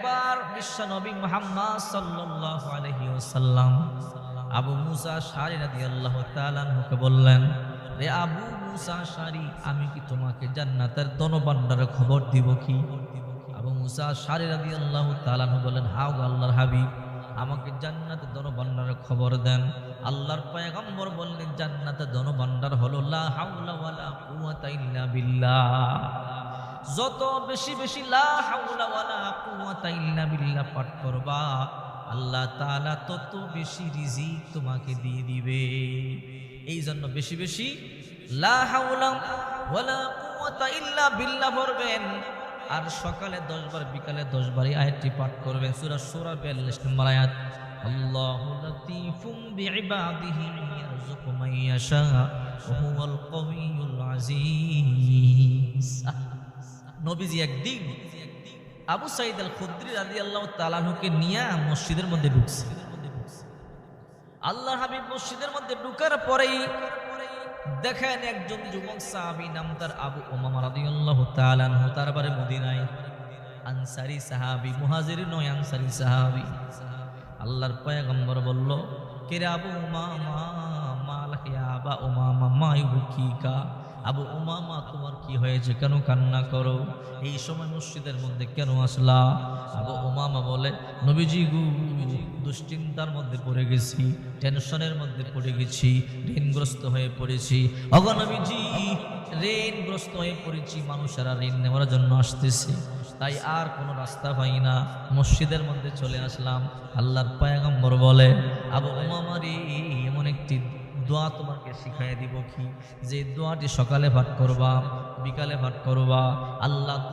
একবার বিশ্বনবী মুহাম্মদ সাল্লাল্লাহু আলাইহি ওয়াসাল্লাম আবু মুসা আশআরী রাদিয়াল্লাহু তাআলা আনহুকে বললেন, রে আবু মুসা আশআরী, আমি কি তোমাকে জান্নাতের ধনভাণ্ডারের খবর দিব কি? আবু মুসা আশআরী রাদিয়াল্লাহু তাআলা আনহু বলেন, হাও আল্লাহর হাবিব, আমাকে জান্নাতের ধনভাণ্ডারের খবর দেন। আল্লাহর পয়গম্বর বললেন, জান্নাতের ধনভাণ্ডার হলো লা হাওলা ওয়ালা কুওয়াতা ইল্লা বিল্লাহ। যত বেশি বেশি লা হাওলা ওয়ালা কুওয়াতা ইল্লা বিল্লাহ পাঠ করবা, আল্লাহ তাআলা তত বেশি রিজিক তোমাকে দিয়ে দিবে। এই জন্য বেশি বেশি লা হাওলা ওয়ালা কুওয়াতা ইল্লা বিল্লাহ পড়বেন। আর সকালে 10 বার, বিকালে 10 বার এই আয়াতটি পাঠ করবেন। সূরা সূরা 42 নম্বর আয়াত, আল্লাহু লাতীফুম বিইবাদিহি ইয়ারযুকু মান ইয়াশা ওয়া হুয়াল কাওয়িয়ুল আযীজ। নবীজি একদিন আবু সাঈদ আল খুদরি রাদিয়াল্লাহু তাআলা আনহুকে নিয়ে মসজিদের মধ্যে ঢুকছে। আল্লাহর হাবিব মসজিদের মধ্যে ঢোকার পরেই দেখেন একজন যুবক সাহাবী, নাম তার আবু উমামা রাদিয়াল্লাহু তাআলা আনহু, তার বাড়ি মদিনায়, আনসারী সাহাবী, মুহাজির নয়, আনসারী সাহাবী। আল্লাহর পয়গম্বর বলল, কে রে আবু উমামা, মালাকা ইয়া আবা উমামা, মা ইউবকিকা, আবু উমামা তোমার কি হয়েছে, কেন কান্না করো, এই সময় মসজিদের মধ্যে কেন আসলা? আবু উমামা বলে, নবীজি গো, দুশ্চিন্তার মধ্যে পড়ে গেছি, টেনশনের মধ্যে পড়ে গেছি, ঋণগ্রস্ত হয়ে পড়েছি। ওগো নবীজি, ঋণগ্রস্ত হয়ে পড়েছি, মানুষেরা ঋণ নেওয়ার জন্য আসতেছে, তাই আর কোনো রাস্তা পাই না, মসজিদের মধ্যে চলে আসলাম। আল্লাহর পয়গম্বর বলে, আবু উমামা রে, এমন একটি দোয়া তোমাকে শিখাই দিব কি, যে দোয়াটি সকালে পাঠ করবা, বিকালে পাঠ করবা, আল্লাহ